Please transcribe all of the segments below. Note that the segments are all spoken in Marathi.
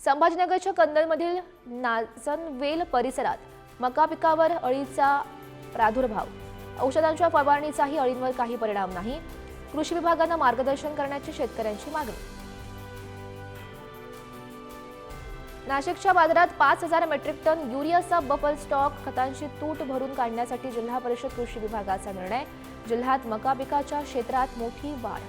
संभाजीनगरच्या कन्नडमधील नाचनवेल परिसरात मका पिकावर अळीचा प्रादुर्भाव, औषधांच्या फवारणीचाही अळींवर काही परिणाम नाही। कृषी विभागाने मार्गदर्शन करण्याची शेतकऱ्यांची मागणी। नाशिकच्या बाजारात 5000 मेट्रिक टन युरियाचा बफर स्टॉक खतांची तूट भरून काढण्यासाठी जिल्हा परिषद कृषी विभागाचा निर्णय। जिल्ह्यात मका पिकाच्या क्षेत्रात मोठी वाढ।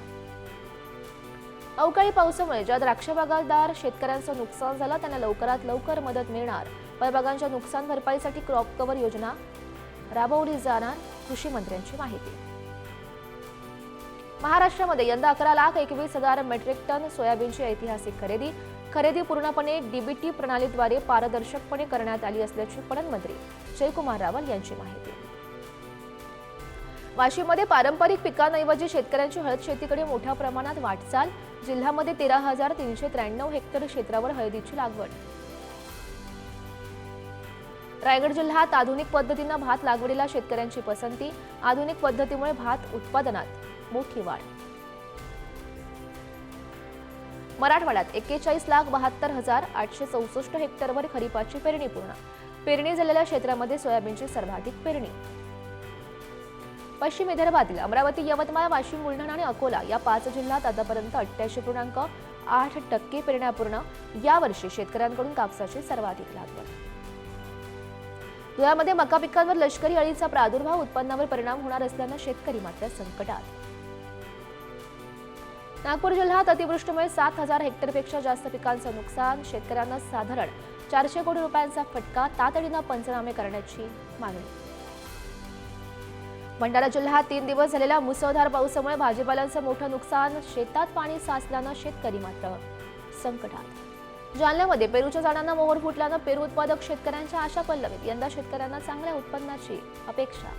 अवकाळी पावसामुळे ज्या द्राक्ष बागायतदार शेतकऱ्यांचं नुकसान झालं त्यांना लवकरात लवकर मदत मिळणार। फळबागांच्या नुकसान भरपाईसाठी क्रॉप कव्हर योजना राबवली जाणार, कृषी मंत्र्यांची माहिती। महाराष्ट्रामध्ये यंदा 11,21,000 मेट्रिक टन सोयाबीनची ऐतिहासिक खरेदी पूर्णपणे डीबीटी प्रणालीद्वारे पारदर्शकपणे करण्यात आली असल्याची पणन मंत्री जयकुमार रावल यांची माहिती। वाशिममध्ये पारंपरिक पिकांऐवजी शेतकऱ्यांची हळद शेतीकडे मोठ्या प्रमाणात वाटचाल। जिल्ह्यामध्ये 13,393 हेक्टर क्षेत्रावर हळदीची लागवड। रायगड जिल्ह्यात आधुनिक पद्धतीने भात लागवडीला शेतकऱ्यांची पसंती। आधुनिक पद्धतीमुळे भात उत्पादनात मोठी वाढ। मराठवाड्यात 41,72,864 हेक्टरवर खरीपाची पेरणी पूर्ण। पेरणी झालेल्या क्षेत्रामध्ये सोयाबीनची सर्वाधिक पेरणी। पश्चिम विदर्भातील अमरावती, यवतमाळ, वाशिम, बुलढाणा आणि अकोला या 5 जिल्ह्यात आतापर्यंत 88.8% पेरण्या पूर्ण। यावर्षी शेतकऱ्यांकडून कापसाची सर्वाधिक लागवड। धुळ्यामध्ये मका पिकांवर लष्करी अळीचा प्रादुर्भाव, उत्पन्नावर परिणाम होणार असल्याने शेतकरी मात्र संकटात। नागपूर जिल्ह्यात अतिवृष्टीमुळे 7,000 हेक्टरपेक्षा जास्त पिकांचं नुकसान। शेतकऱ्यांना साधारण 400 कोटी रुपयांचा फटका। तातडीने पंचनामे करण्याची मागणी। भंडारा जिल्ह्यात 3 दिवस झालेल्या मुसळधार पावसामुळे भाजीपाल्याचं मोठं नुकसान। शेतात पाणी साचल्याने शेतकरी मात्र संकटात। जालन्यामध्ये पेरूच्या झाडांना मोहर फुटल्याने पेरू उत्पादक शेतकऱ्यांच्या आशा पल्लवीत। यंदा शेतकऱ्यांना चांगल्या उत्पन्नाची अपेक्षा।